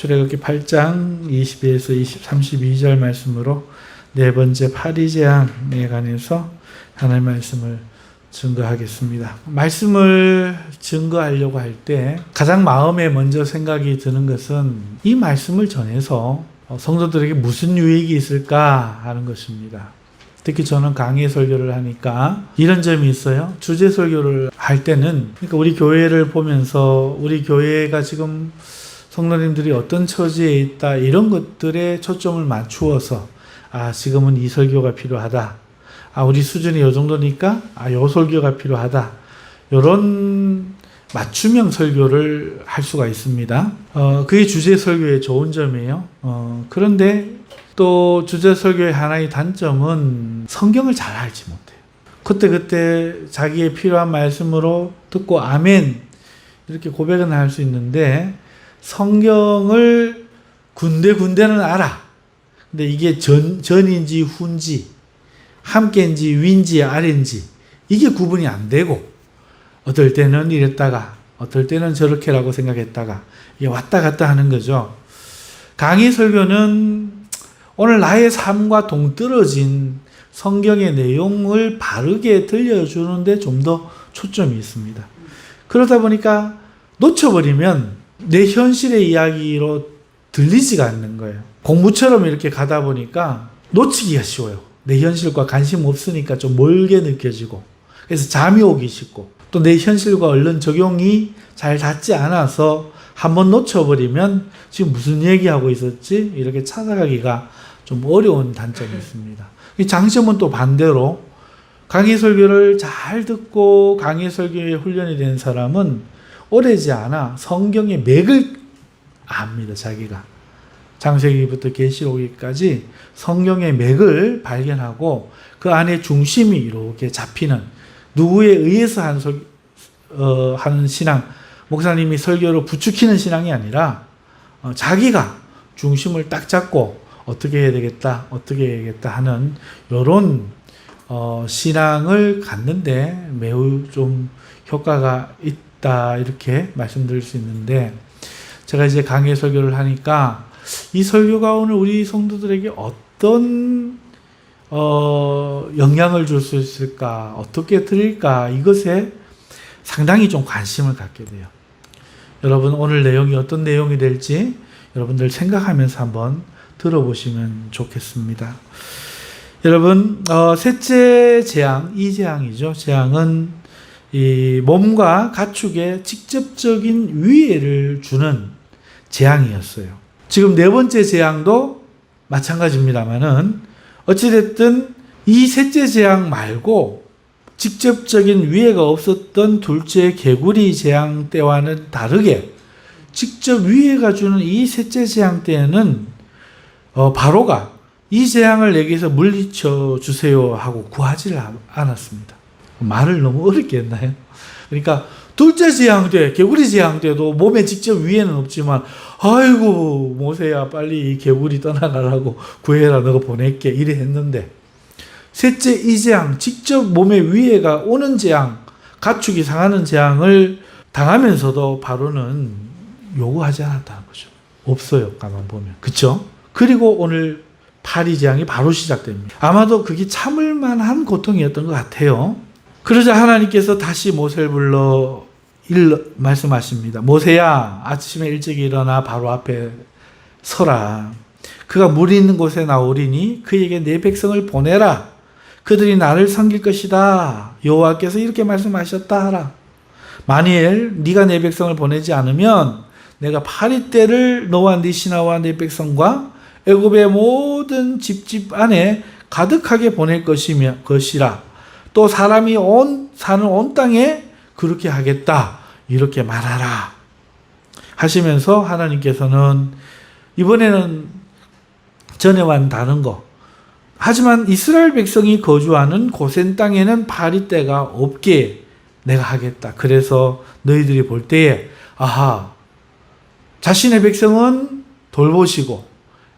출애굽기 8장 22에서 32절 말씀으로 네 번째 파리 재앙에 관해서 하나님의 말씀을 증거하겠습니다. 말씀을 증거하려고 할 때 가장 마음에 먼저 생각이 드는 것은 이 말씀을 전해서 성도들에게 무슨 유익이 있을까 하는 것입니다. 특히 저는 강의 설교를 하니까 이런 점이 있어요. 주제 설교를 할 때는 그러니까 우리 교회를 보면서 우리 교회가 지금 성도님들이 어떤 처지에 있다 이런 것들에 초점을 맞추어서 지금은 이 설교가 필요하다. 우리 수준이 이 정도니까 이 설교가 필요하다. 이런 맞춤형 설교를 할 수가 있습니다. 그게 주제 설교의 좋은 점이에요. 그런데 또 주제 설교의 하나의 단점은 성경을 잘 알지 못해요. 그때 자기의 필요한 말씀으로 듣고 아멘 이렇게 고백은 할 수 있는데 성경을 군데군데는 알아. 근데 이게 전인지 후인지 함께인지 위인지 아래인지 이게 구분이 안 되고 어떨 때는 이랬다가 어떨 때는 저렇게라고 생각했다가 이게 왔다 갔다 하는 거죠. 강의 설교는 오늘 나의 삶과 동떨어진 성경의 내용을 바르게 들려주는데 좀 더 초점이 있습니다. 그러다 보니까 놓쳐버리면 내 현실의 이야기로 들리지가 않는 거예요. 공부처럼 이렇게 가다 보니까 놓치기가 쉬워요. 내 현실과 관심 없으니까 좀 멀게 느껴지고 그래서 잠이 오기 쉽고 또 내 현실과 얼른 적용이 잘 닿지 않아서 한번 놓쳐버리면 지금 무슨 얘기하고 있었지? 이렇게 찾아가기가 좀 어려운 단점이 있습니다. 장점은 또 반대로 강의 설교를 잘 듣고 강의 설교에 훈련이 된 사람은 오래지 않아 성경의 맥을 압니다. 자기가 창세기부터 계시록기까지 성경의 맥을 발견하고 그 안에 중심이 이렇게 잡히는 누구에 의해서 하는 신앙, 목사님이 설교로 부추기는 신앙이 아니라 자기가 중심을 딱 잡고 어떻게 해야 되겠다, 어떻게 해야겠다 하는 이런 신앙을 갖는데 매우 좀 효과가 있다 이렇게 말씀드릴 수 있는데 제가 이제 강의 설교를 하니까 이 설교가 오늘 우리 성도들에게 어떤 영향을 줄 수 있을까, 어떻게 드릴까 이것에 상당히 좀 관심을 갖게 돼요. 여러분 오늘 내용이 어떤 내용이 될지 여러분들 생각하면서 한번 들어보시면 좋겠습니다. 여러분 셋째 재앙, 이 재앙이죠. 재앙은 이 몸과 가축에 직접적인 위해를 주는 재앙이었어요. 지금 네 번째 재앙도 마찬가지입니다만은 어찌됐든 이 셋째 재앙 말고 직접적인 위해가 없었던 둘째 개구리 재앙 때와는 다르게 직접 위해가 주는 이 셋째 재앙 때에는 바로가 이 재앙을 내게서 물리쳐 주세요 하고 구하지를 않았습니다. 말을 너무 어렵게 했나요? 그러니까 둘째 재앙 때, 개구리 재앙 때도 몸에 직접 위해는 없지만 아이고 모세야 빨리 이 개구리 떠나가라고 구해라 너가 보낼게 이래 했는데 셋째 이 재앙, 직접 몸에 위해가 오는 재앙, 가축이 상하는 재앙을 당하면서도 바로는 요구하지 않았다는 거죠. 없어요. 가만 보면. 그렇죠? 그리고 오늘 파리 재앙이 바로 시작됩니다. 아마도 그게 참을 만한 고통이었던 것 같아요. 그러자 하나님께서 다시 모세를 불러 말씀하십니다. 모세야 아침에 일찍 일어나 바로 앞에 서라. 그가 물이 있는 곳에 나오리니 그에게 내 백성을 보내라. 그들이 나를 섬길 것이다. 여호와께서 이렇게 말씀하셨다 하라. 만일 네가 내 백성을 보내지 않으면 내가 파리떼를 너와 네 신하와 네 백성과 애굽의 모든 집집 안에 가득하게 보낼 것이라. 또 사람이 사는 온 땅에 그렇게 하겠다. 이렇게 말하라. 하시면서 하나님께서는 이번에는 전에와는 다른 거. 하지만 이스라엘 백성이 거주하는 고센 땅에는 파리떼가 없게 내가 하겠다. 그래서 너희들이 볼 때에 자신의 백성은 돌보시고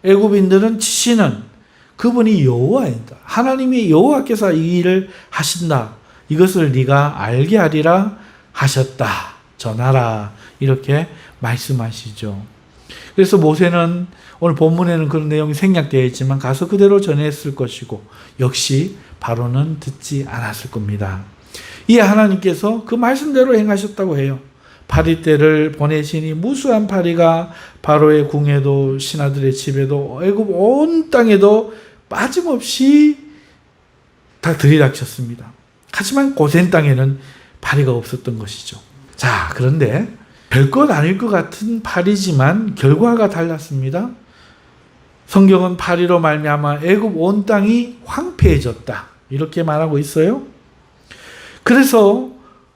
애굽인들은 치시는 그분이 여호와이다. 하나님이 여호와께서 이 일을 하신다. 이것을 네가 알게 하리라 하셨다. 전하라. 이렇게 말씀하시죠. 그래서 모세는 오늘 본문에는 그런 내용이 생략되어 있지만 가서 그대로 전했을 것이고 역시 바로는 듣지 않았을 겁니다. 이에 하나님께서 그 말씀대로 행하셨다고 해요. 파리떼를 보내시니 무수한 파리가 바로의 궁에도 신하들의 집에도 애굽 온 땅에도 빠짐없이 다 들이닥쳤습니다. 하지만 고센 땅에는 파리가 없었던 것이죠. 자, 그런데 별것 아닐 것 같은 파리지만 결과가 달랐습니다. 성경은 파리로 말미암아 애굽 온 땅이 황폐해졌다 이렇게 말하고 있어요. 그래서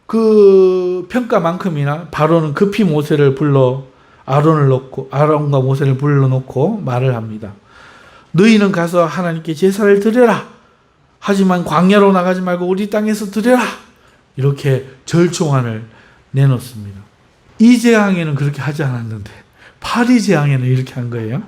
그 평가만큼이나 바로는 급히 모세를 불러 아론과 모세를 불러놓고 말을 합니다. 너희는 가서 하나님께 제사를 드려라. 하지만 광야로 나가지 말고 우리 땅에서 드려라. 이렇게 절충안을 내놓습니다. 이 재앙에는 그렇게 하지 않았는데 파리 재앙에는 이렇게 한 거예요.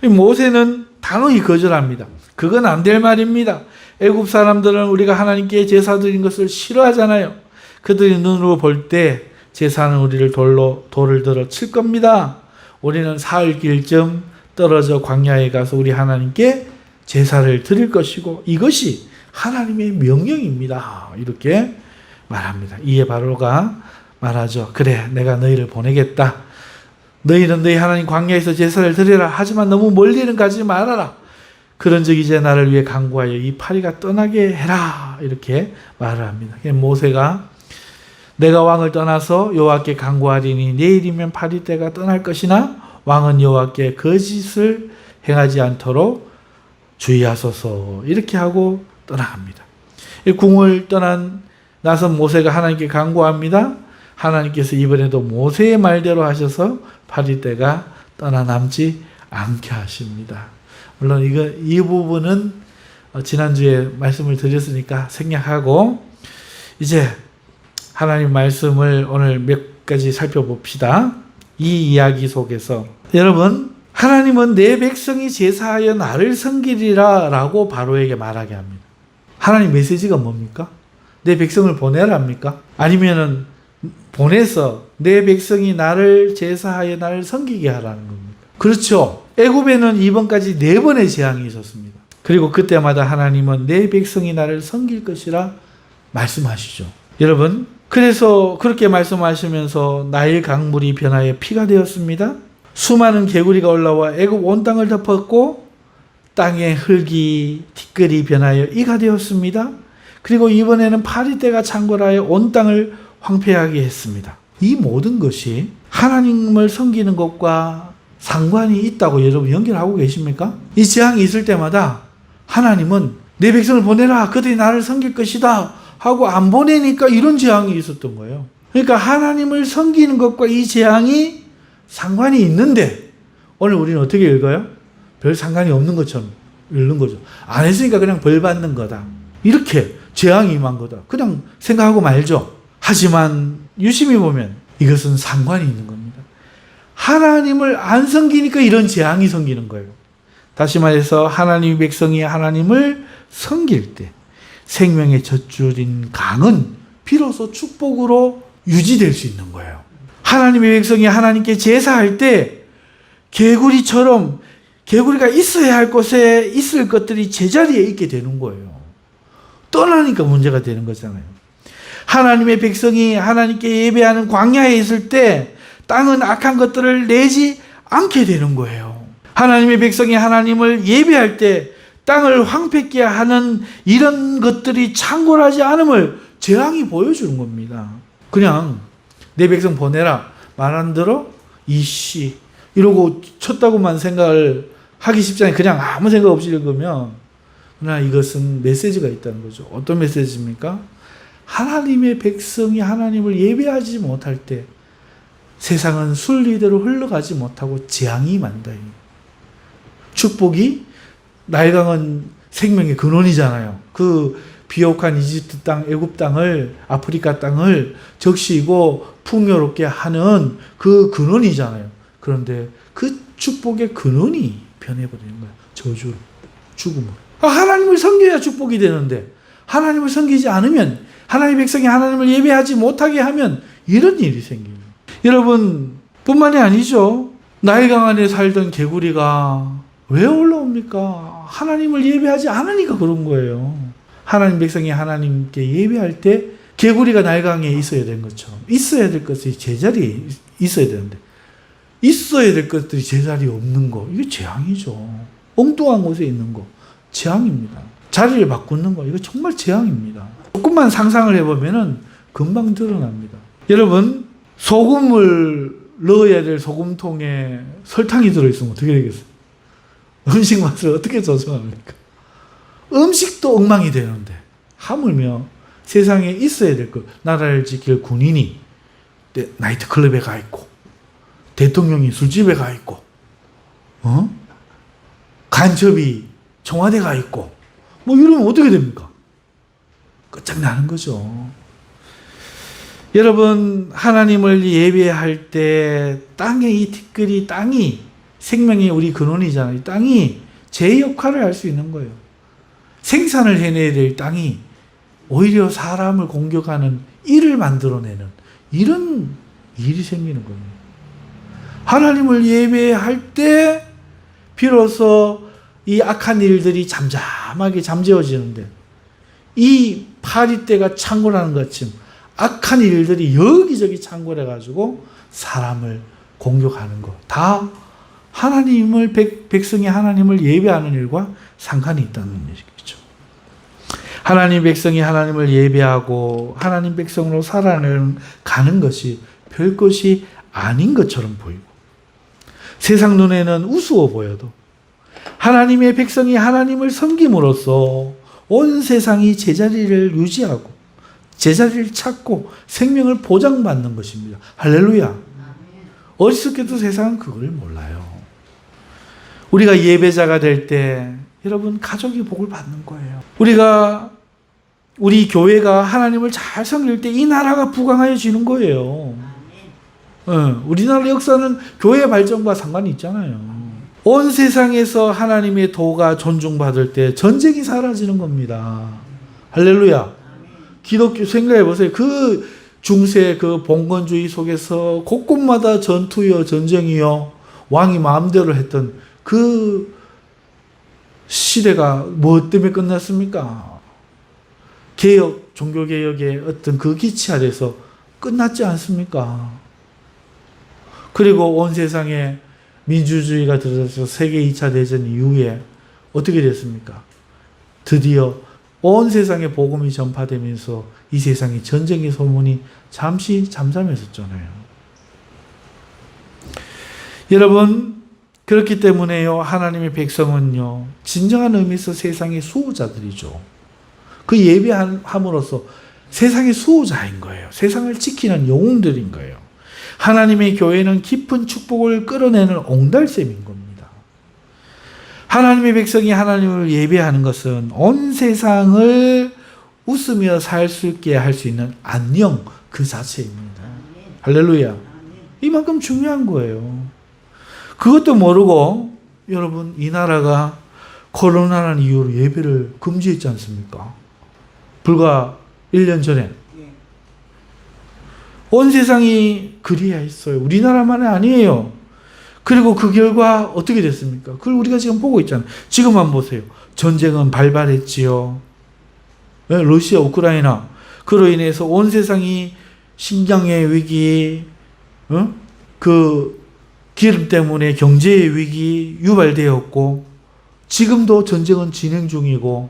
모세는 단호히 거절합니다. 그건 안 될 말입니다. 애굽 사람들은 우리가 하나님께 제사 드린 것을 싫어하잖아요. 그들이 눈으로 볼 때 제사는 우리를 돌을 들어 칠 겁니다. 우리는 사흘 길쯤 떨어져 광야에 가서 우리 하나님께 제사를 드릴 것이고 이것이 하나님의 명령입니다. 이렇게 말합니다. 이에 바로가 말하죠. 그래, 내가 너희를 보내겠다. 너희는 너희 하나님 광야에서 제사를 드리라. 하지만 너무 멀리는 가지 말아라. 그런즉 이제 나를 위해 간구하여 이 파리가 떠나게 해라. 이렇게 말을 합니다. 모세가 내가 왕을 떠나서 여호와께 간구하리니 내일이면 파리떼가 떠날 것이나 왕은 여호와께 거짓을 행하지 않도록 주의하소서. 이렇게 하고 떠나갑니다. 궁을 떠난 나선 모세가 하나님께 간구합니다. 하나님께서 이번에도 모세의 말대로 하셔서 파리떼가 떠나남지 않게 하십니다. 물론 이 부분은 지난주에 말씀을 드렸으니까 생략하고 이제 하나님 말씀을 오늘 몇 가지 살펴봅시다. 이 이야기 속에서 여러분, 하나님은 내 백성이 제사하여 나를 섬기리라 라고 바로에게 말하게 합니다. 하나님 메시지가 뭡니까? 내 백성을 보내라 합니까? 아니면은 보내서 내 백성이 나를 제사하여 나를 섬기게 하라는 겁니까? 그렇죠. 애굽에는 이번까지 4번의 재앙이 있었습니다. 그리고 그때마다 하나님은 내 백성이 나를 섬길 것이라 말씀하시죠. 여러분, 그래서 그렇게 말씀하시면서 나일 강물이 변하여 피가 되었습니다. 수많은 개구리가 올라와 애굽 온 땅을 덮었고 땅의 흙이 티끌이 변하여 이가 되었습니다. 그리고 이번에는 파리떼가 창궐하여 온 땅을 황폐하게 했습니다. 이 모든 것이 하나님을 섬기는 것과 상관이 있다고 여러분 연결하고 계십니까? 이 재앙이 있을 때마다 하나님은 내 백성을 보내라. 그들이 나를 섬길 것이다. 하고 안 보내니까 이런 재앙이 있었던 거예요. 그러니까 하나님을 섬기는 것과 이 재앙이 상관이 있는데 오늘 우리는 어떻게 읽어요? 별 상관이 없는 것처럼 읽는 거죠. 안 했으니까 그냥 벌 받는 거다. 이렇게 재앙이 임한 거다. 그냥 생각하고 말죠. 하지만 유심히 보면 이것은 상관이 있는 겁니다. 하나님을 안 섬기니까 이런 재앙이 생기는 거예요. 다시 말해서 하나님의 백성이 하나님을 섬길 때 생명의 젖줄인 강은 비로소 축복으로 유지될 수 있는 거예요. 하나님의 백성이 하나님께 제사할 때 개구리처럼 개구리가 있어야 할 곳에 있을 것들이 제자리에 있게 되는 거예요. 떠나니까 문제가 되는 거잖아요. 하나님의 백성이 하나님께 예배하는 광야에 있을 때 땅은 악한 것들을 내지 않게 되는 거예요. 하나님의 백성이 하나님을 예배할 때 땅을 황폐케 하는 이런 것들이 창궐하지 않음을 재앙이 보여주는 겁니다. 그냥 내 백성 보내라 말 안 들어? 이씨 이러고 쳤다고만 생각을 하기 쉽잖아요. 그냥 아무 생각 없이 읽으면. 그러나 이것은 메시지가 있다는 거죠. 어떤 메시지입니까? 하나님의 백성이 하나님을 예배하지 못할 때 세상은 순리대로 흘러가지 못하고 재앙이 임한다. 축복이 나일강은 생명의 근원이잖아요. 그 비옥한 이집트 땅, 애굽 땅을, 아프리카 땅을 적시고 풍요롭게 하는 그 근원이잖아요. 그런데 그 축복의 근원이 변해버리는 거예요. 저주로, 죽음으로. 하나님을 섬겨야 축복이 되는데 하나님을 섬기지 않으면, 하나님의 백성이 하나님을 예배하지 못하게 하면 이런 일이 생깁니다. 여러분 뿐만이 아니죠. 나일강 안에 살던 개구리가 왜 올라옵니까? 하나님을 예배하지 않으니까 그런 거예요. 하나님 백성이 하나님께 예배할 때 개구리가 나일강에 있어야 되는 것처럼 있어야 될 것이 제자리에 있어야 되는데 있어야 될 것들이 제자리에 없는 거, 이게 재앙이죠. 엉뚱한 곳에 있는 거 재앙입니다. 자리를 바꾸는 거, 이거 정말 재앙입니다. 조금만 상상을 해보면 금방 드러납니다. 여러분, 소금을 넣어야 될 소금통에 설탕이 들어있으면 어떻게 되겠어요? 음식 맛을 어떻게 조정합니까? 음식도 엉망이 되는데 하물며 세상에 있어야 될 것, 나라를 지킬 군인이 나이트클럽에 가 있고 대통령이 술집에 가 있고 간첩이 청와대 가 있고 뭐 이러면 어떻게 됩니까? 끝장나는 거죠. 여러분, 하나님을 예배할 때 땅의 이 티끌이, 땅이 생명의 우리 근원이잖아요. 땅이 제 역할을 할 수 있는 거예요. 생산을 해내야 될 땅이 오히려 사람을 공격하는 일을 만들어내는 이런 일이 생기는 겁니다. 하나님을 예배할 때 비로소 이 악한 일들이 잠잠하게 잠재워지는데 이 파리떼가 창궐하는 것처럼 악한 일들이 여기저기 창궐해가지고 사람을 공격하는 것, 다 하나님을 백성이 하나님을 예배하는 일과 상관이 있다는 얘기죠. 하나님 백성이 하나님을 예배하고 하나님 백성으로 살아가는 것이 별것이 아닌 것처럼 보이고 세상 눈에는 우스워 보여도 하나님의 백성이 하나님을 섬김으로써 온 세상이 제자리를 유지하고 제자리를 찾고 생명을 보장받는 것입니다. 할렐루야. 어리석게도 세상은 그걸 몰라요. 우리가 예배자가 될 때 여러분 가족이 복을 받는 거예요. 우리 교회가 하나님을 잘 섬길 때 이 나라가 부강해지는 거예요. 우리나라 역사는 교회 발전과 상관이 있잖아요. 온 세상에서 하나님의 도가 존중받을 때 전쟁이 사라지는 겁니다. 할렐루야. 기독교 생각해 보세요. 그 중세 그 봉건주의 속에서 곳곳마다 전투요 전쟁이요 왕이 마음대로 했던 그 시대가 뭐 때문에 끝났습니까? 개혁, 종교개혁의 어떤 그 기치 아래서 끝났지 않습니까? 그리고 온 세상에 민주주의가 들어서 세계 2차 대전 이후에 어떻게 됐습니까? 드디어 온 세상에 복음이 전파되면서 이 세상의 전쟁의 소문이 잠시 잠잠했었잖아요. 여러분, 그렇기 때문에요, 하나님의 백성은요, 진정한 의미에서 세상의 수호자들이죠. 그 예배함으로써 세상의 수호자인 거예요. 세상을 지키는 영웅들인 거예요. 하나님의 교회는 깊은 축복을 끌어내는 옹달샘인 겁니다. 하나님의 백성이 하나님을 예배하는 것은 온 세상을 웃으며 살 수 있게 할 수 있는 안녕 그 자체입니다. 할렐루야. 이만큼 중요한 거예요. 그것도 모르고 여러분, 이 나라가 코로나라는 이유로 예배를 금지했지 않습니까? 불과 1년 전에. 온 세상이 그리야 했어요. 우리나라만이 아니에요. 그리고 그 결과 어떻게 됐습니까? 그걸 우리가 지금 보고 있잖아요. 지금만 보세요. 전쟁은 발발했지요. 러시아, 우크라이나. 그로 인해서 온 세상이 식량의 위기, 그 기름 때문에 경제의 위기 유발되었고, 지금도 전쟁은 진행 중이고,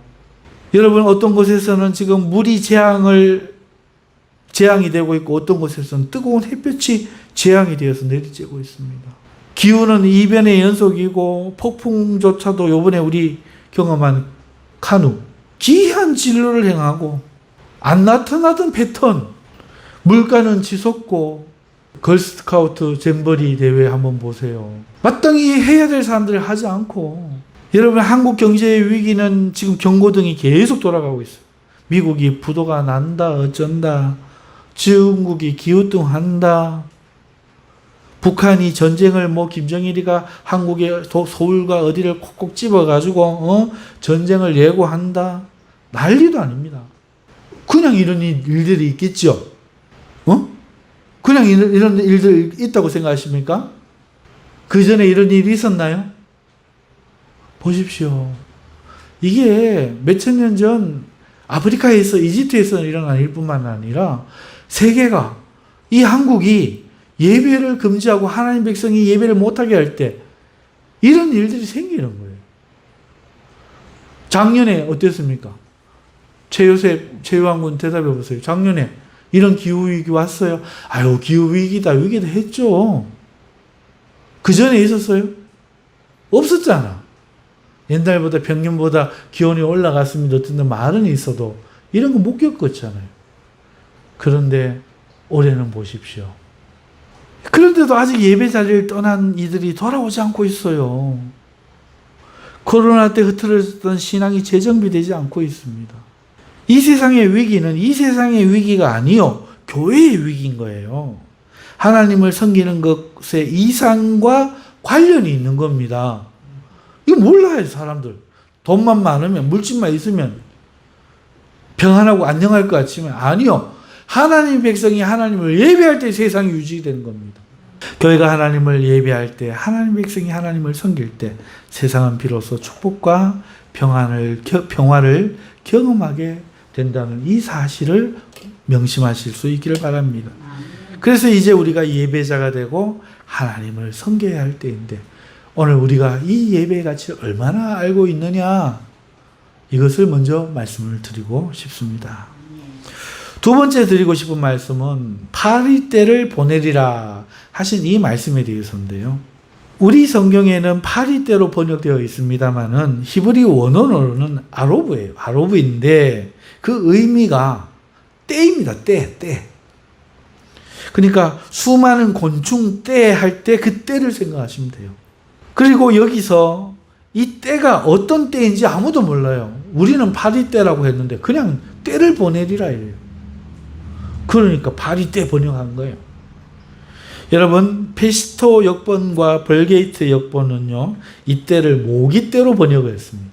여러분, 어떤 곳에서는 지금 물이 재앙이 되고 있고, 어떤 곳에서는 뜨거운 햇볕이 재앙이 되어서 내리쬐고 있습니다. 기후는 이변의 연속이고, 폭풍조차도 요번에 우리 경험한 카누, 기이한 진로를 행하고, 안 나타나던 패턴, 물가는 치솟고, 걸스카우트 잼버리 대회 한번 보세요. 마땅히 해야 될 사람들을 하지 않고, 여러분, 한국 경제의 위기는 지금 경고등이 계속 돌아가고 있어요. 미국이 부도가 난다, 어쩐다. 중국이 기우뚱한다. 북한이 전쟁을 김정일이가 한국의 서울과 어디를 콕콕 집어가지고 전쟁을 예고한다. 난리도 아닙니다. 그냥 이런 일들이 있겠죠. 그냥 이런 일들 있다고 생각하십니까? 그 전에 이런 일이 있었나요? 보십시오. 이게 몇천 년 전 아프리카에서, 이집트에서 일어난 일뿐만 아니라 세계가, 이 한국이 예배를 금지하고 하나님 백성이 예배를 못하게 할 때 이런 일들이 생기는 거예요. 작년에 어땠습니까? 최유한군 대답해 보세요. 작년에 이런 기후위기 왔어요? 아유, 기후위기다, 위기다 했죠. 그 전에 있었어요? 없었잖아. 옛날보다, 평년보다 기온이 올라갔습니다. 어떤 말은 있어도 이런 거 못 겪었잖아요. 그런데 올해는 보십시오. 그런데도 아직 예배 자리를 떠난 이들이 돌아오지 않고 있어요. 코로나 때 흐트러졌던 신앙이 재정비되지 않고 있습니다. 이 세상의 위기는 이 세상의 위기가 아니요, 교회의 위기인 거예요. 하나님을 섬기는 것의 이상과 관련이 있는 겁니다. 이거 몰라요, 사람들. 돈만 많으면, 물질만 있으면 평안하고 안녕할 것 같지만 아니요. 하나님 백성이 하나님을 예배할 때 세상이 유지되는 겁니다. 교회가 하나님을 예배할 때, 하나님 백성이 하나님을 섬길 때 세상은 비로소 축복과 평화를 경험하게 된다는 이 사실을 명심하실 수 있기를 바랍니다. 그래서 이제 우리가 예배자가 되고 하나님을 섬겨야 할 때인데, 오늘 우리가 이 예배의 가치를 얼마나 알고 있느냐, 이것을 먼저 말씀을 드리고 싶습니다. 두 번째 드리고 싶은 말씀은 파리떼를 보내리라 하신 이 말씀에 대해서인데요. 우리 성경에는 파리떼로 번역되어 있습니다만은 히브리 원어로는 아로브예요. 아로브인데 그 의미가 떼입니다. 떼. 그러니까 수많은 곤충 떼 할 때 그 떼를 생각하시면 돼요. 그리고 여기서 이 떼가 어떤 떼인지 아무도 몰라요. 우리는 파리떼라고 했는데 그냥 떼를 보내리라 이래요. 그러니까 파리떼 번역한 거예요. 여러분, 페시토 역번과 벌게이트 역번은요, 이 떼를 모기떼로 번역을 했습니다.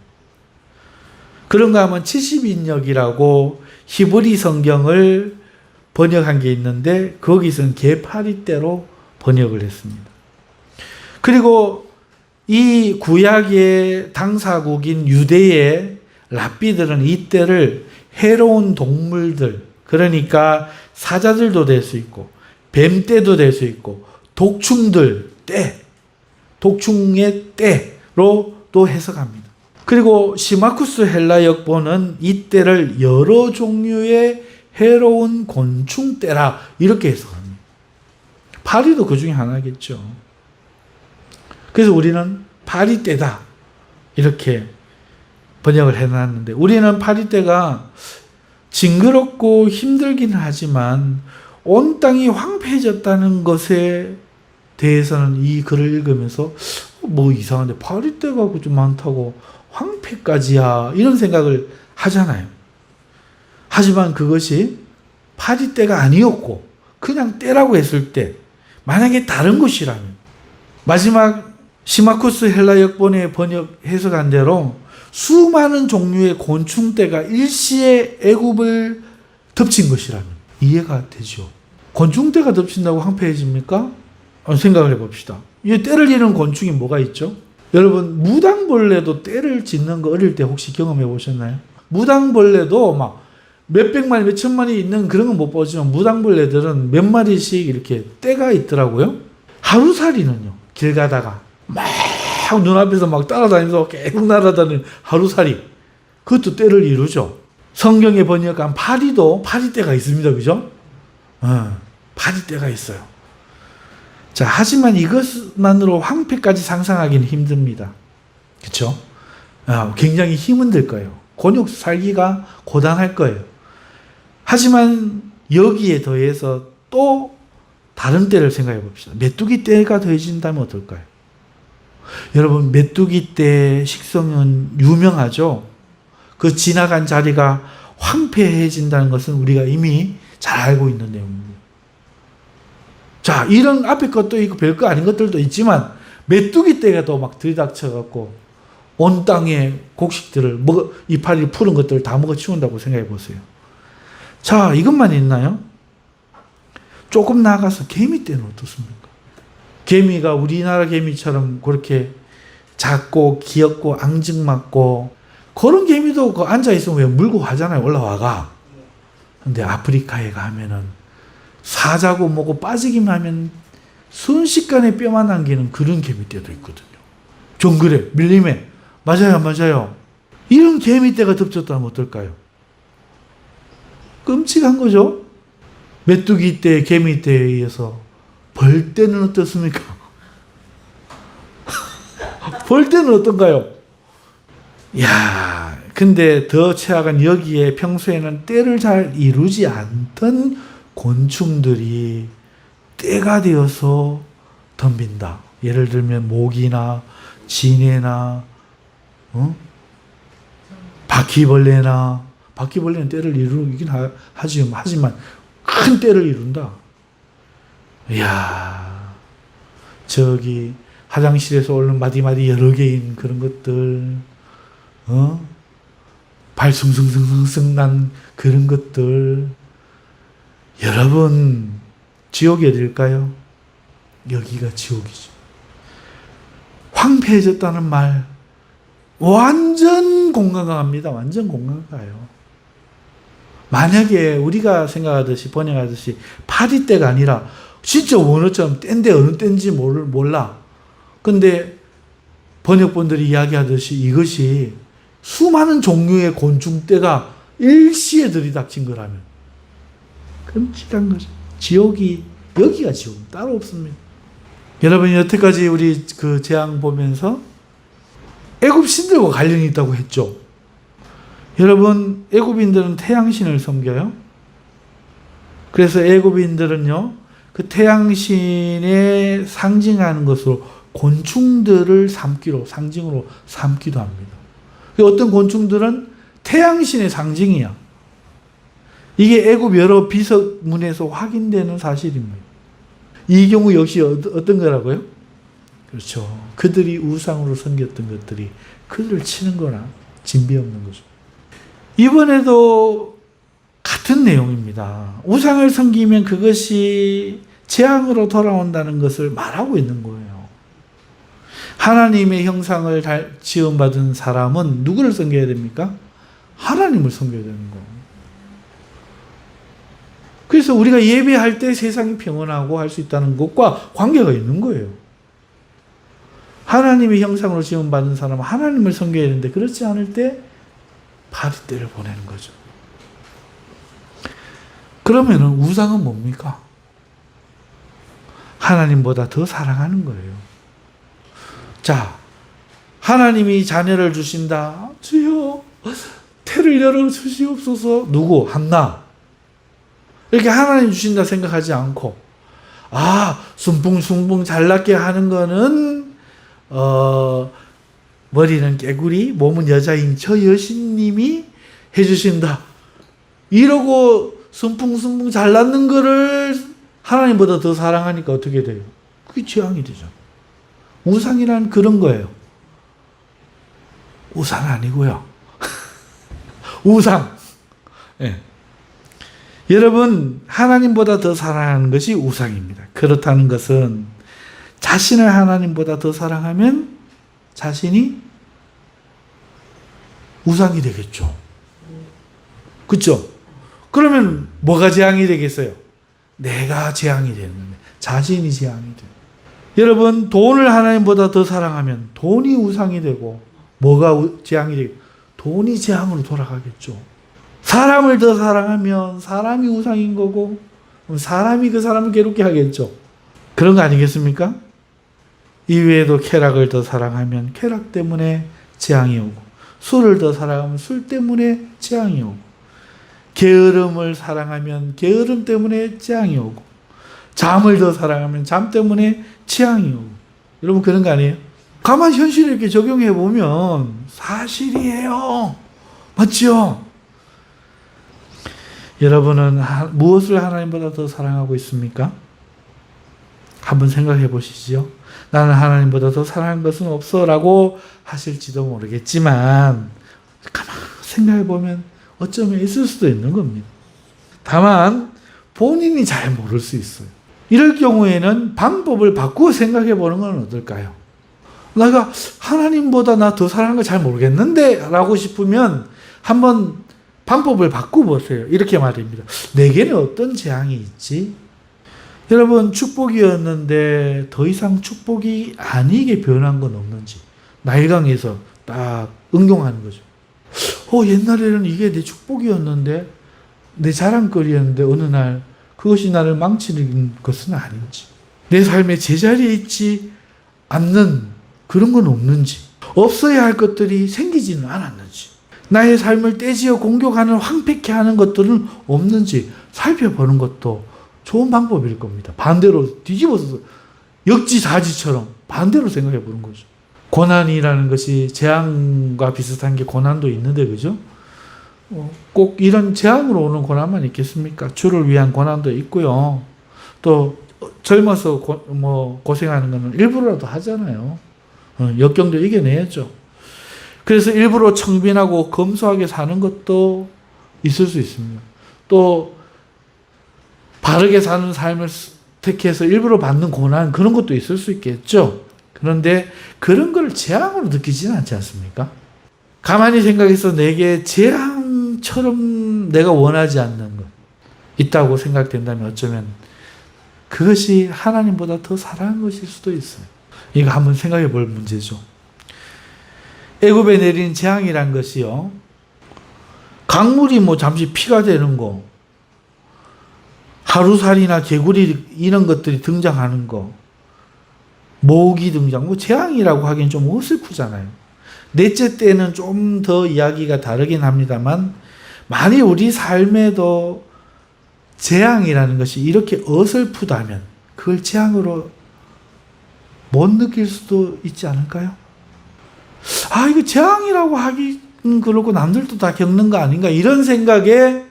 그런가 하면 70인역이라고 히브리 성경을 번역한 게 있는데 거기서는 개파리떼로 번역을 했습니다. 그리고 이 구약의 당사국인 유대의 랍비들은 이 떼를 해로운 동물들, 그러니까 사자들도 될 수 있고 뱀떼도 될 수 있고 독충들 떼, 독충의 떼로 또 해석합니다. 그리고 시마쿠스 헬라 역본은 이 떼를 여러 종류의 해로운 곤충 떼라 이렇게 해석합니다. 파리도 그 중에 하나겠죠. 그래서 우리는 파리떼다 이렇게 번역을 해놨는데, 우리는 파리떼가 징그럽고 힘들긴 하지만 온 땅이 황폐해졌다는 것에 대해서는 이 글을 읽으면서 뭐 이상한데 파리떼가 좀 많다고 황폐까지야 이런 생각을 하잖아요. 하지만 그것이 파리떼가 아니었고 그냥 떼라고 했을 때, 만약에 다른 것이라면, 마지막 시마쿠스 헬라 역본의 번역 해석한 대로 수많은 종류의 곤충떼가 일시에 애굽을 덮친 것이라면 이해가 되죠. 곤충떼가 덮친다고 황폐해집니까? 생각을 해봅시다. 이 떼를 이는 곤충이 뭐가 있죠? 여러분, 무당벌레도 떼를 짓는 거 어릴 때 혹시 경험해 보셨나요? 무당벌레도 막 몇백 마리, 몇천 마리 있는 그런 건 못 보지만 무당벌레들은 몇 마리씩 이렇게 떼가 있더라고요. 하루살이는요, 길 가다가 막 눈앞에서 막 따라다니면서 계속 날아다니는 하루살이, 그것도 떼를 이루죠. 성경에 번역한 파리도 파리떼가 있습니다. 그죠? 파리떼가 있어요. 자, 하지만 이것만으로 황폐까지 상상하기는 힘듭니다. 그렇죠? 굉장히 힘은 들 거예요. 곤욕 살기가 고단할 거예요. 하지만 여기에 더해서 또 다른 떼를 생각해 봅시다. 메뚜기 떼가 더해진다면 어떨까요? 여러분, 메뚜기 떼 식성은 유명하죠. 그 지나간 자리가 황폐해진다는 것은 우리가 이미 잘 알고 있는 내용입니다. 자, 이런 앞에 것도 있고 별거 아닌 것들도 있지만 메뚜기 떼가 또 막 들이닥쳐갖고 온 땅의 곡식들을 이파리 푸른 것들을 다 먹어치운다고 생각해 보세요. 자, 이것만 있나요? 조금 나아가서 개미 떼는 어떻습니까? 개미가 우리나라 개미처럼 그렇게 작고 귀엽고 앙증맞고 그런 개미도 그 앉아있으면 왜 물고 가잖아요. 올라와가. 근데 아프리카에 가면은 사자고 뭐고 빠지기만 하면 순식간에 뼈만 남기는 그런 개미떼도 있거든요. 정글에 밀림에 맞아요, 맞아요. 이런 개미떼가 덮쳤다면 어떨까요? 끔찍한 거죠. 메뚜기 떼, 개미떼에 의해서 벌떼는 어떻습니까? 벌떼는 어떤가요? 야, 근데 더 최악은 여기에 평소에는 때를 잘 이루지 않던 곤충들이 때가 되어서 덤빈다. 예를 들면 모기나 지네나 바퀴벌레는 때를 이루긴 하지만 큰 때를 이룬다. 이야, 저기 화장실에서 오는 마디마디 여러 개인 그런 것들, 발 숭숭숭숭 난 그런 것들. 여러분, 지옥이 어딜까요? 여기가 지옥이죠. 황폐해졌다는 말 완전 공감합니다. 완전 공감가요. 만약에 우리가 생각하듯이 번역하듯이 파리떼가 아니라 진짜 원어처럼 떼인데 어느 떼인지 몰라. 근데 번역본들이 이야기하듯이 이것이 수많은 종류의 곤충떼가 일시에 들이닥친 거라면 끔찍한 거죠. 여기가 지옥, 따로 없습니다. 여러분이 여태까지 우리 그 재앙 보면서 애굽 신들과 관련이 있다고 했죠. 여러분, 애굽인들은 태양신을 섬겨요. 그래서 애굽인들은요, 그 태양신에 상징하는 것으로 곤충들을 상징으로 삼기도 합니다. 어떤 곤충들은 태양신의 상징이야. 이게 애굽 여러 비석문에서 확인되는 사실입니다. 이 경우 역시 어떤 거라고요? 그렇죠. 그들이 우상으로 섬겼던 것들이 그들을 치는 거나 진비 없는 거죠. 이번에도 같은 내용입니다. 우상을 섬기면 그것이 재앙으로 돌아온다는 것을 말하고 있는 거예요. 하나님의 형상을 지음받은 사람은 누구를 섬겨야 됩니까? 하나님을 섬겨야 되는 거예요. 그래서 우리가 예배할 때 세상이 평온하고 할 수 있다는 것과 관계가 있는 거예요. 하나님의 형상으로 지음받은 사람은 하나님을 섬겨야 되는데 그렇지 않을 때 파리떼를 보내는 거죠. 그러면은 우상은 뭡니까? 하나님보다 더 사랑하는 거예요. 자, 하나님이 자녀를 주신다. 주여, 태를 열어 주시옵소서. 누구? 한나. 이렇게 하나님 주신다 생각하지 않고, 숭붕숭붕 잘났게 하는 거는, 머리는 깨구리, 몸은 여자인 저 여신님이 해주신다. 이러고 숭붕숭붕 잘났는 거를 하나님보다 더 사랑하니까 어떻게 돼요? 그게 재앙이 되죠. 우상이란 그런 거예요. 우상 아니고요. 우상. 네. 여러분, 하나님보다 더 사랑하는 것이 우상입니다. 그렇다는 것은 자신을 하나님보다 더 사랑하면 자신이 우상이 되겠죠. 그렇죠? 그러면 뭐가 재앙이 되겠어요? 내가 재앙이 되는 거예요. 자신이 재앙이 돼요. 여러분, 돈을 하나님보다 더 사랑하면 돈이 우상이 되고 뭐가 재앙이 되고 돈이 재앙으로 돌아가겠죠. 사람을 더 사랑하면 사람이 우상인 거고 사람이 그 사람을 괴롭게 하겠죠. 그런 거 아니겠습니까? 이외에도 쾌락을 더 사랑하면 쾌락 때문에 재앙이 오고 술을 더 사랑하면 술 때문에 재앙이 오고 게으름을 사랑하면 게으름 때문에 재앙이 오고 잠을 더 사랑하면 잠 때문에 재앙이 오고. 여러분, 그런 거 아니에요? 가만히 현실을 이렇게 적용해 보면 사실이에요. 맞죠? 여러분은 무엇을 하나님보다 더 사랑하고 있습니까? 한번 생각해 보시죠. 나는 하나님보다 더 사랑한 것은 없어 라고 하실지도 모르겠지만 가만히 생각해 보면 어쩌면 있을 수도 있는 겁니다. 다만 본인이 잘 모를 수 있어요. 이럴 경우에는 방법을 바꾸어 생각해 보는 건 어떨까요? 내가 하나님보다 나 더 사랑하는 거 잘 모르겠는데 라고 싶으면 한번 방법을 바꿔보세요. 이렇게 말입니다. 내게는 어떤 재앙이 있지? 여러분, 축복이었는데 더 이상 축복이 아니게 변한 건 없는지 나일강에서 딱 응용하는 거죠. 옛날에는 이게 내 축복이었는데 내 자랑거리였는데 어느 날 그것이 나를 망치는 것은 아닌지, 내 삶의 제자리에 있지 않는 그런 건 없는지, 없어야 할 것들이 생기지는 않았는지, 나의 삶을 떼지어 공격하는 황폐케 하는 것들은 없는지 살펴보는 것도 좋은 방법일 겁니다. 반대로 뒤집어서 역지사지처럼 반대로 생각해 보는 거죠. 고난이라는 것이 재앙과 비슷한 게 고난도 있는데, 그죠? 꼭 이런 재앙으로 오는 고난만 있겠습니까? 주를 위한 고난도 있고요. 또 젊어서 고생하는 거는 일부러라도 하잖아요. 역경도 이겨내야죠. 그래서 일부러 청빈하고 검소하게 사는 것도 있을 수 있습니다. 또 바르게 사는 삶을 택해서 일부러 받는 고난, 그런 것도 있을 수 있겠죠. 그런데 그런 걸 재앙으로 느끼지는 않지 않습니까? 가만히 생각해서 내게 재앙처럼 내가 원하지 않는 것 있다고 생각된다면 어쩌면 그것이 하나님보다 더 사랑한 것일 수도 있어요. 이거 한번 생각해 볼 문제죠. 애굽에 내린 재앙이란 것이요, 강물이 잠시 피가 되는 거, 하루살이나 개구리 이런 것들이 등장하는 거, 모기 등장, 재앙이라고 하기엔 좀 어설프잖아요. 넷째 때는 좀 더 이야기가 다르긴 합니다만, 만일 우리 삶에도 재앙이라는 것이 이렇게 어설프다면 그걸 재앙으로 못 느낄 수도 있지 않을까요? 이거 재앙이라고 하긴 그렇고 남들도 다 겪는 거 아닌가, 이런 생각에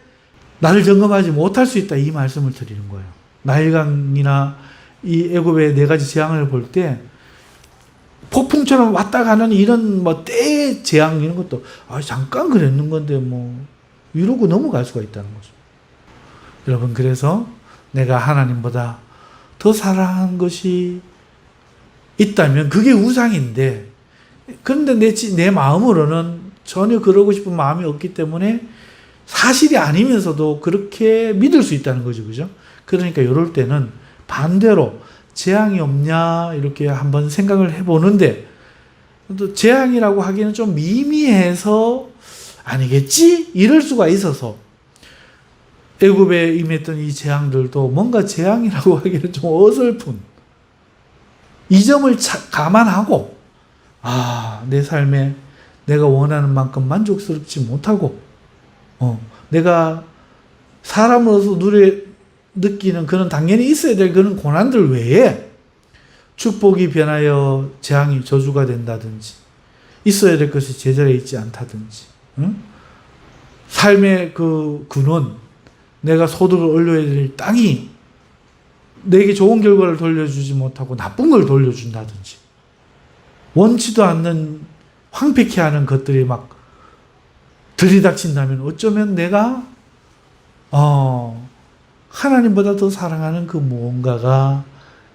나를 점검하지 못할 수 있다, 이 말씀을 드리는 거예요. 나일강이나 이 애굽의 네 가지 재앙을 볼 때 폭풍처럼 왔다 가는 이런 때의 재앙 이런 것도 잠깐 그랬는 건데 이러고 넘어갈 수가 있다는 거죠. 여러분, 그래서 내가 하나님보다 더 사랑한 것이 있다면 그게 우상인데, 그런데 내 마음으로는 전혀 그러고 싶은 마음이 없기 때문에 사실이 아니면서도 그렇게 믿을 수 있다는 거죠. 그죠? 그러니까 이럴 때는 반대로 재앙이 없냐 이렇게 한번 생각을 해보는데, 또 재앙이라고 하기는 좀 미미해서 아니겠지? 이럴 수가 있어서 애굽에 임했던 이 재앙들도 뭔가 재앙이라고 하기는 좀 어설픈, 이 점을 감안하고 내 삶에 내가 원하는 만큼 만족스럽지 못하고 내가 사람으로서 느끼는 그런 당연히 있어야 될 그런 고난들 외에 축복이 변하여 재앙이 저주가 된다든지, 있어야 될 것이 제자리에 있지 않다든지, 삶의 그 근원, 내가 소득을 올려야 될 땅이 내게 좋은 결과를 돌려주지 못하고 나쁜 걸 돌려준다든지, 원치도 않는 황폐케 하는 것들이 막 들이닥친다면 어쩌면 내가 하나님보다 더 사랑하는 그 무언가가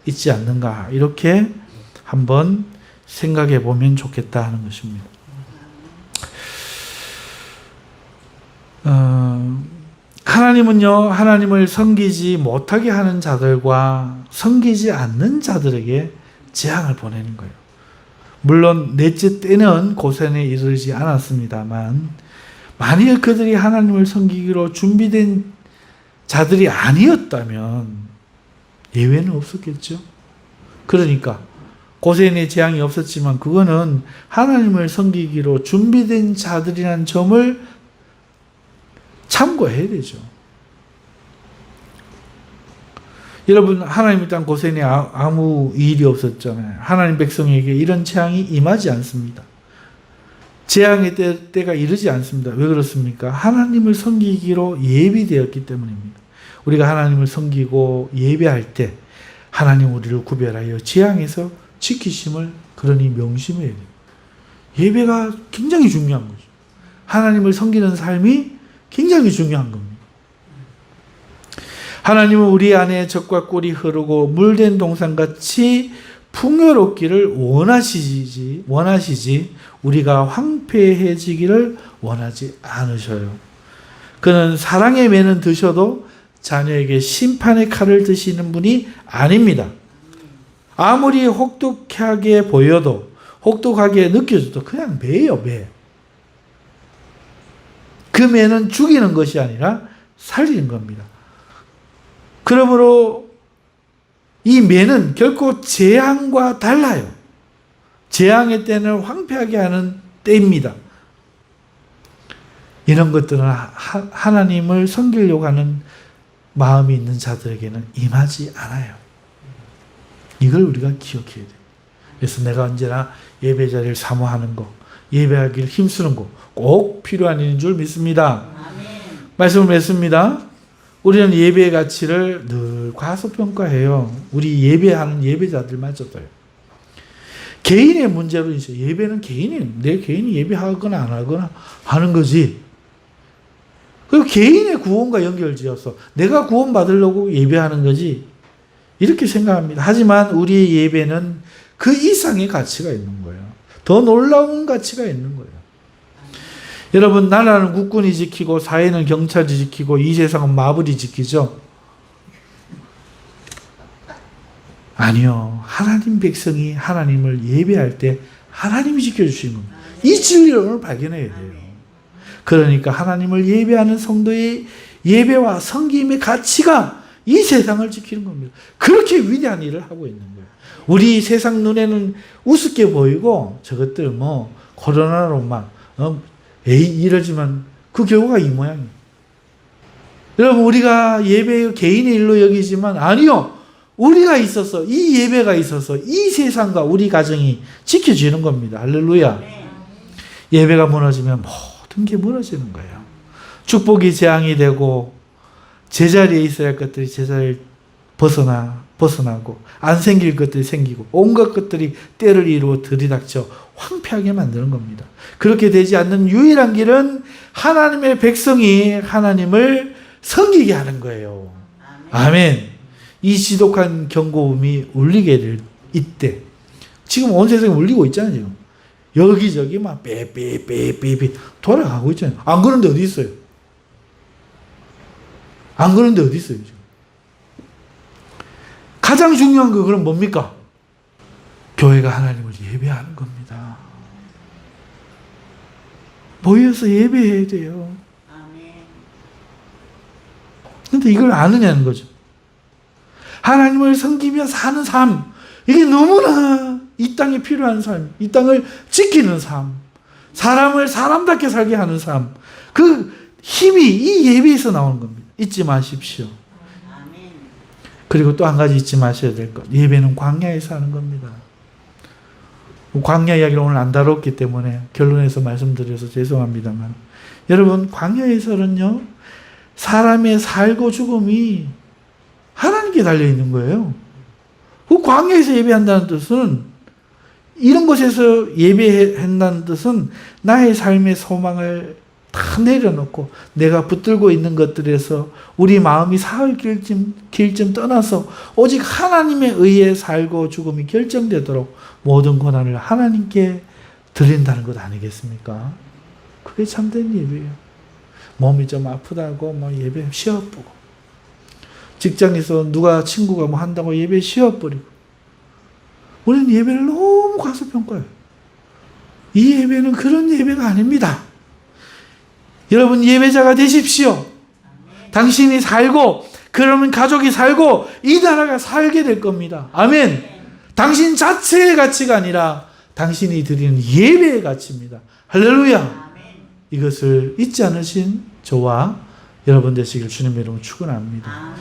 있지 않는가, 이렇게 한번 생각해 보면 좋겠다 하는 것입니다. 하나님은요, 하나님을 섬기지 못하게 하는 자들과 섬기지 않는 자들에게 재앙을 보내는 거예요. 물론 넷째 때는 고센에 이르지 않았습니다만, 만일 그들이 하나님을 섬기기로 준비된 자들이 아니었다면 예외는 없었겠죠. 그러니까 고센의 재앙이 없었지만 그거는 하나님을 섬기기로 준비된 자들이라는 점을 참고해야 되죠. 여러분, 하나님의 땅 고센에 아무 일이 없었잖아요. 하나님 백성에게 이런 재앙이 임하지 않습니다. 재앙의 때가 이르지 않습니다. 왜 그렇습니까? 하나님을 섬기기로 예비되었기 때문입니다. 우리가 하나님을 섬기고 예배할 때 하나님 우리를 구별하여 재앙에서 지키심을 그러니 명심해야 돼요. 예배가 굉장히 중요한 거죠. 하나님을 섬기는 삶이 굉장히 중요한 겁니다. 하나님은 우리 안에 젖과 꿀이 흐르고 물된 동산같이 풍요롭기를 원하시지 우리가 황폐해지기를 원하지 않으셔요. 그는 사랑의 매는 드셔도 자녀에게 심판의 칼을 드시는 분이 아닙니다. 아무리 혹독하게 보여도 혹독하게 느껴져도 그냥 매예요, 매. 그 매는 죽이는 것이 아니라 살리는 겁니다. 그러므로 이 매는 결코 재앙과 달라요. 재앙의 때는 황폐하게 하는 때입니다. 이런 것들은 하나님을 섬기려고 하는 마음이 있는 자들에게는 임하지 않아요. 이걸 우리가 기억해야 돼요. 그래서 내가 언제나 예배 자리를 사모하는 거, 예배하기를 힘쓰는 거 꼭 필요한 일인 줄 믿습니다. 말씀을 맺습니다. 우리는 예배의 가치를 늘 과소평가해요. 우리 예배하는 예배자들마저도요. 개인의 문제로 이제 예배는 내 개인이 예배하거나 안 하거나 하는 거지. 그리고 개인의 구원과 연결지어서 내가 구원 받으려고 예배하는 거지. 이렇게 생각합니다. 하지만 우리의 예배는 그 이상의 가치가 있는 거예요. 더 놀라운 가치가 있는 거예요. 여러분, 나라는 국군이 지키고 사회는 경찰이 지키고 이 세상은 마블이 지키죠? 아니요. 하나님 백성이 하나님을 예배할 때 하나님이 지켜주시는 겁니다. 이 진리를 오늘 발견해야 돼요. 그러니까 하나님을 예배하는 성도의 예배와 섬김의 가치가 이 세상을 지키는 겁니다. 그렇게 위대한 일을 하고 있는 거예요. 우리 세상 눈에는 우습게 보이고 저것들 코로나로 막 이러지만 그 결과가 이 모양이에요. 여러분, 우리가 예배 개인의 일로 여기지만 아니요. 우리가 있어서 이 예배가 있어서 이 세상과 우리 가정이 지켜지는 겁니다. 할렐루야. 예배가 무너지면 모든 게 무너지는 거예요. 축복이 재앙이 되고 제자리에 있어야 할 것들이 제자리를 벗어나고 안 생길 것들이 생기고 온갖 것들이 때를 이루어 들이닥쳐 황폐하게 만드는 겁니다. 그렇게 되지 않는 유일한 길은 하나님의 백성이 하나님을 섬기게 하는 거예요. 아멘. 이 지독한 경고음이 울리게 될 이때, 지금 온 세상에 울리고 있잖아요. 지금. 여기저기 막 빼빼빼빼빼 돌아가고 있잖아요. 안 그런데 어디 있어요? 안 그런데 어디 있어요? 지금. 가장 중요한 거 그럼 뭡니까? 교회가 하나님을 예배하는 겁니다. 모여서 예배해야 돼요. 그런데 이걸 아느냐는 거죠. 하나님을 섬기며 사는 삶, 이게 너무나 이 땅에 필요한 삶, 이 땅을 지키는 삶, 사람을 사람답게 살게 하는 삶, 그 힘이 이 예배에서 나오는 겁니다. 잊지 마십시오. 그리고 또 한 가지 잊지 마셔야 될 것. 예배는 광야에서 하는 겁니다. 광야 이야기를 오늘 안 다뤘기 때문에 결론에서 말씀드려서 죄송합니다만, 여러분, 광야에서는요, 사람의 살고 죽음이 하나님께 달려있는 거예요. 그 광야에서 예배한다는 뜻은, 이런 곳에서 예배한다는 뜻은 나의 삶의 소망을 다 내려놓고 내가 붙들고 있는 것들에서 우리 마음이 사흘 길쯤 떠나서 오직 하나님에 의해 살고 죽음이 결정되도록 모든 권한을 하나님께 드린다는 것 아니겠습니까? 그게 참된 예배예요. 몸이 좀 아프다고 예배 쉬어보고, 직장에서 누가 친구가 한다고 예배 쉬어버리고, 우리는 예배를 너무 과소평가해요. 이 예배는 그런 예배가 아닙니다. 여러분, 예배자가 되십시오. 당신이 살고, 그러면 가족이 살고, 이 나라가 살게 될 겁니다. 아멘. 당신 자체의 가치가 아니라 당신이 드리는 예배의 가치입니다. 할렐루야. 이것을 잊지 않으신 저와 여러분 되시길 주님의 이름으로 축원합니다.